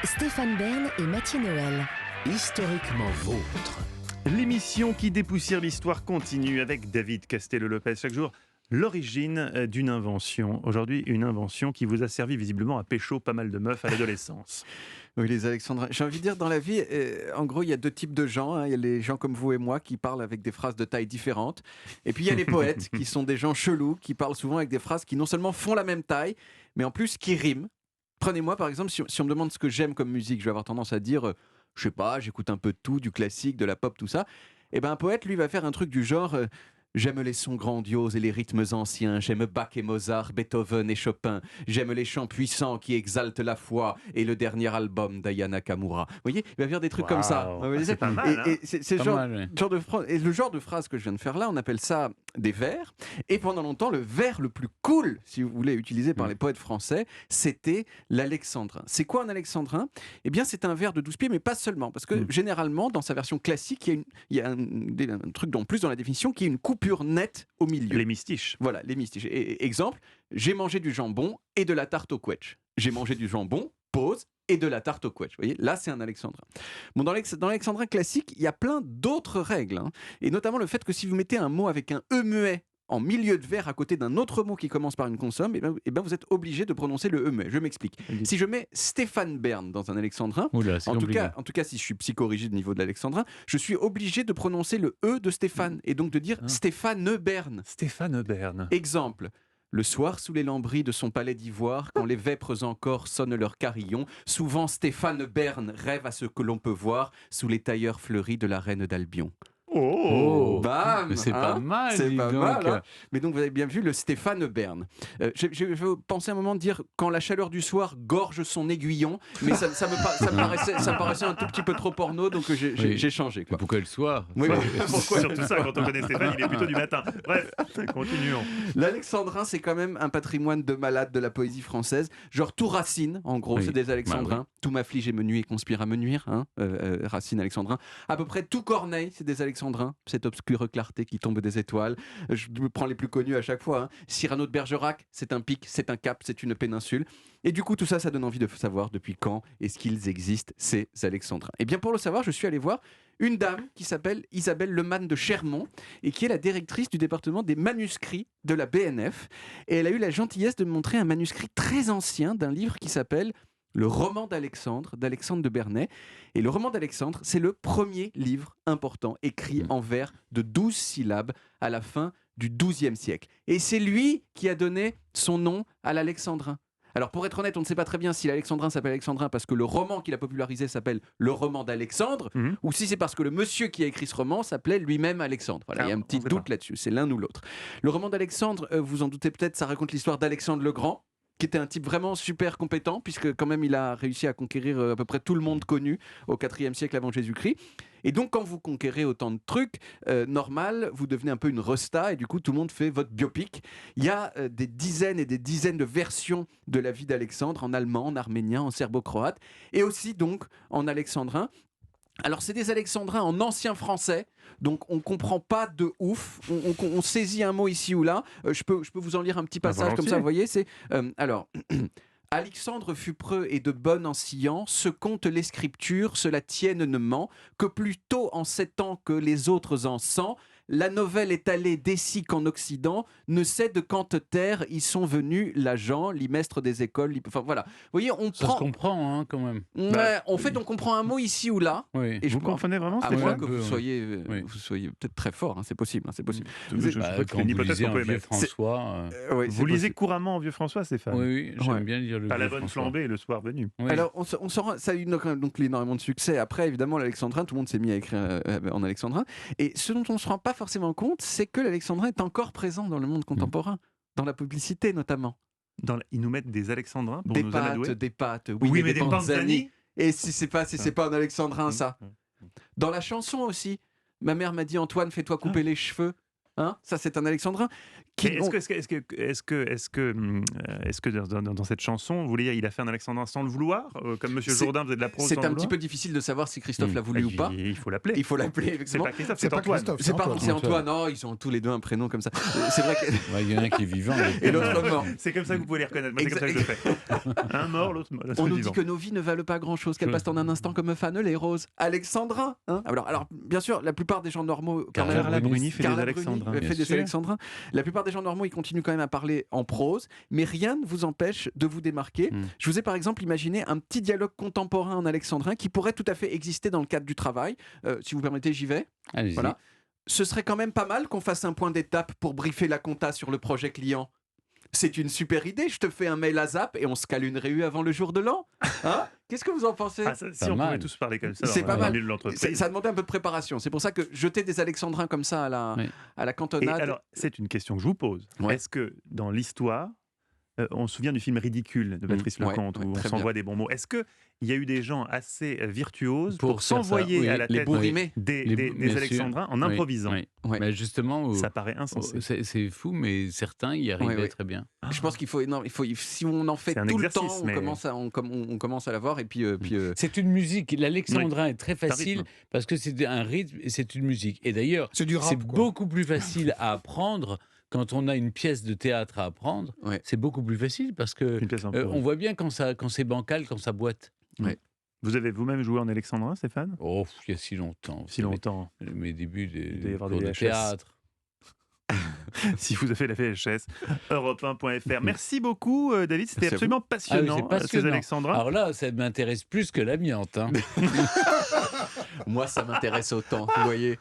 Stéphane Bern et Mathieu Noël. Historiquement vôtre. L'émission qui dépoussière l'histoire continue avec David Castello-Lopez. Chaque jour, l'origine d'une invention. Aujourd'hui, une invention qui vous a servi visiblement à pécho pas mal de meufs à l'adolescence. Oui, les Alexandrins. J'ai envie de dire, dans la vie, en gros, il y a deux types de gens. Il y a les gens comme vous et moi qui parlent avec des phrases de taille différente. Et puis, il y a les poètes qui sont des gens chelous, qui parlent souvent avec des phrases qui non seulement font la même taille, mais en plus qui riment. Prenez-moi, par exemple, si on me demande ce que j'aime comme musique, je vais avoir tendance à dire, je sais pas, j'écoute un peu de tout, du classique, de la pop, tout ça. Et ben un poète, lui, va faire un truc du genre... J'aime les sons grandioses et les rythmes anciens. J'aime Bach et Mozart, Beethoven et Chopin. J'aime les chants puissants qui exaltent la foi et le dernier album d'Aya Nakamura. Vous voyez, il va faire des trucs comme ça. C'est pas mal. Hein. Et c'est le genre de phrase que je viens de faire là, on appelle ça des vers. Et pendant longtemps, le vers le plus cool, si vous voulez, utilisé par les poètes français, c'était l'alexandrin. C'est quoi un alexandrin ? Eh bien, c'est un vers de 12 pieds, mais pas seulement. Parce que généralement, dans sa version classique, il y a un truc en plus dans la définition qui est une coupure nette au milieu. Les mystiches. Voilà, les mystiches. Et exemple, j'ai mangé du jambon et de la tarte au quetch. J'ai mangé du jambon, pause, et de la tarte au quetch. Vous voyez, là, c'est un alexandrin. Bon, dans l'alexandrin classique, il y a plein d'autres règles. Et notamment le fait que si vous mettez un mot avec un E muet en milieu de vers à côté d'un autre mot qui commence par une consonne, et ben vous êtes obligé de prononcer le E muet. Je m'explique. Si je mets Stéphane Bern dans un alexandrin, en tout cas, si je suis psychorigide au niveau de l'alexandrin, je suis obligé de prononcer le E de Stéphane et donc de dire Stéphane Bern. Stéphane Bern. Exemple. Le soir, sous les lambris de son palais d'ivoire, quand les vêpres encore sonnent leur carillon, souvent Stéphane Bern rêve à ce que l'on peut voir sous les tailleurs fleuris de la reine d'Albion. Oh, bam, mais c'est pas mal, c'est pas donc. mal. Hein. Mais donc vous avez bien vu le Stéphane Bern. Je pensais un moment dire quand la chaleur du soir gorge son aiguillon, mais ça me paraissait un tout petit peu trop porno, donc j'ai changé. Quoi. Pourquoi le soir? Oui, pourquoi surtout ça, quand on connaît Stéphane, il est plutôt du matin. Bref, continuons. L'alexandrin, c'est quand même un patrimoine de malade de la poésie française. Genre tout Racine, en gros, c'est des alexandrins. Bah oui. Tout m'afflige et me nuit et conspire à me nuire. Racine, alexandrin. À peu près tout Corneille, c'est des alexandrins. Cette obscure clarté qui tombe des étoiles. Je me prends les plus connus à chaque fois. Cyrano de Bergerac, c'est un pic, c'est un cap, c'est une péninsule. Et du coup, tout ça, ça donne envie de savoir depuis quand est-ce qu'ils existent, ces alexandrins. Et bien, pour le savoir, je suis allé voir une dame qui s'appelle Isabelle Lemann de Chermont et qui est la directrice du département des manuscrits de la BNF. Et elle a eu la gentillesse de me montrer un manuscrit très ancien d'un livre qui s'appelle Le roman d'Alexandre de Bernay. Et le roman d'Alexandre, c'est le premier livre important écrit en vers de 12 syllabes à la fin du XIIe siècle. Et c'est lui qui a donné son nom à l'alexandrin. Alors pour être honnête, on ne sait pas très bien si l'alexandrin s'appelle alexandrin parce que le roman qu'il a popularisé s'appelle Le roman d'Alexandre, ou si c'est parce que le monsieur qui a écrit ce roman s'appelait lui-même Alexandre. Voilà, il y a un petit doute là-dessus, c'est l'un ou l'autre. Le roman d'Alexandre, vous en doutez peut-être, ça raconte l'histoire d'Alexandre le Grand, qui était un type vraiment super compétent, puisque quand même il a réussi à conquérir à peu près tout le monde connu au IVe siècle avant Jésus-Christ. Et donc quand vous conquérez autant de trucs, normal, vous devenez un peu une resta, et du coup tout le monde fait votre biopic. Il y a des dizaines et des dizaines de versions de la vie d'Alexandre, en allemand, en arménien, en serbo-croate, et aussi donc en alexandrin. Alors c'est des alexandrins en ancien français, donc on comprend pas de ouf, on saisit un mot ici ou là. Je peux vous en lire un petit passage comme ça, vous voyez, c'est alors Alexandre fut preux et de bonne en sciant, ce conte les scriptures, cela tienne ne ment, que plus tôt en 7 ans que les autres en 100, la novelle est allée d'ici qu'en Occident, ne sait de quante terre y sont venus l'agent, l'imestre des écoles, enfin voilà. Vous voyez, Ça se comprend, hein, quand même. Ouais, en fait, on comprend un mot ici ou là. Oui. Et Vous comprenez vraiment, à Stéphane moins que vous soyez peut-être très fort, c'est possible. C'est possible. Je crois que c'est Quand une vous hypothèse lisez qu'on un peut vieux émettre. François... Oui, Vous lisez couramment en vieux François, Stéphane? Oui, j'aime bien lire le Pas vieux la bonne François. flambée le soir venu. Oui. Alors, ça a eu donc énormément de succès. Après, évidemment, l'alexandrin, tout le monde s'est mis à écrire en alexandrin. Et ce dont on ne se rend pas forcément compte, c'est que l'alexandrin est encore présent dans le monde contemporain, dans la publicité notamment. Ils nous mettent des alexandrins pour Des nous amadouer. pâtes, Oui, mais des panzani. Et si c'est pas un alexandrin, ça. Dans la chanson aussi, ma mère m'a dit Antoine, fais-toi couper les cheveux. Hein, ça, c'est un alexandrin. Mais est-ce que dans cette chanson, vous voulez dire, il a fait un alexandrin sans le vouloir, comme Monsieur Jourdain faisait de la prose sans C'est le un vouloir petit peu difficile de savoir si Christophe l'a voulu ou pas. Il faut l'appeler. Il faut l'appeler, C'est effectivement. pas Christophe, C'est c'est pas Antoine. Christophe, C'est Antoine. Antoine. Non, ils ont tous les deux un prénom comme ça. C'est vrai que. Ouais, il y en a un qui est vivant. Et l'autre mort. C'est comme ça que vous pouvez les reconnaître. Moi, c'est comme ça que je le fais. Un mort, l'autre On nous dit vivant. que nos vies ne valent pas grand-chose, qu'elles passent en un instant comme fanent les roses. Alexandrin, hein. Alors, bien sûr, la plupart des gens normaux. Carla Bruni fait des Carla alexandrins. Bruni fait Bien des sûr. alexandrins. La plupart des gens normaux, ils continuent quand même à parler en prose, mais rien ne vous empêche de vous démarquer. Je vous ai par exemple imaginé un petit dialogue contemporain en alexandrin qui pourrait tout à fait exister dans le cadre du travail. Si vous permettez, j'y vais. Allez-y. Voilà. Ce serait quand même pas mal qu'on fasse un point d'étape pour briefer la compta sur le projet client. C'est une super idée, je te fais un mail à Zap et on se cale une réu avant le jour de l'an. Hein? Qu'est-ce que vous en pensez? Ah, si Pas on pouvait mal. tous parler comme ça, C'est on pas aurait mal. mieux de l'entreprise. Ça demandait un peu de préparation. C'est pour ça que jeter des alexandrins comme ça Oui. à la Et cantonade. alors, c'est une question que je vous pose. Ouais. Est-ce que dans l'histoire, on se souvient du film Ridicule de Patrice Ouais, Lecomte, ouais, où on très s'envoie des bons mots. Est-ce qu'il y a eu des gens assez virtuoses Pour pour faire ça, s'envoyer oui. à la Les tête bourrimés. des Bien sûr. alexandrins en Oui, improvisant? oui. Ouais. Mais justement, Ça paraît insensé. c'est fou, mais certains y arrivaient Ouais, ouais. très bien. Je pense qu'il faut, non, si on en fait C'est un tout le exercice, temps, mais- on commence à l'avoir et puis, C'est une musique. L'alexandrin est très un facile rythme. parce que c'est un rythme et c'est une musique. Et d'ailleurs, C'est du c'est rap, quoi. beaucoup plus facile à apprendre quand on a une pièce de théâtre à apprendre. Ouais. C'est beaucoup plus facile parce que Une pièce on improvisée. voit bien quand c'est bancal, quand ça boite. Vous avez vous-même joué en alexandrin, Stéphane? Oh, il y a si longtemps. Si longtemps. Mes débuts doit y des avoir cours des de VHS. théâtre. Si vous avez la VHS, europe1.fr. Merci beaucoup, David. C'était Merci à vous. absolument passionnant, c'est passionnant. ces alexandrins. Alors là, ça m'intéresse plus que l'amiante. Hein. moi, ça m'intéresse autant, vous voyez.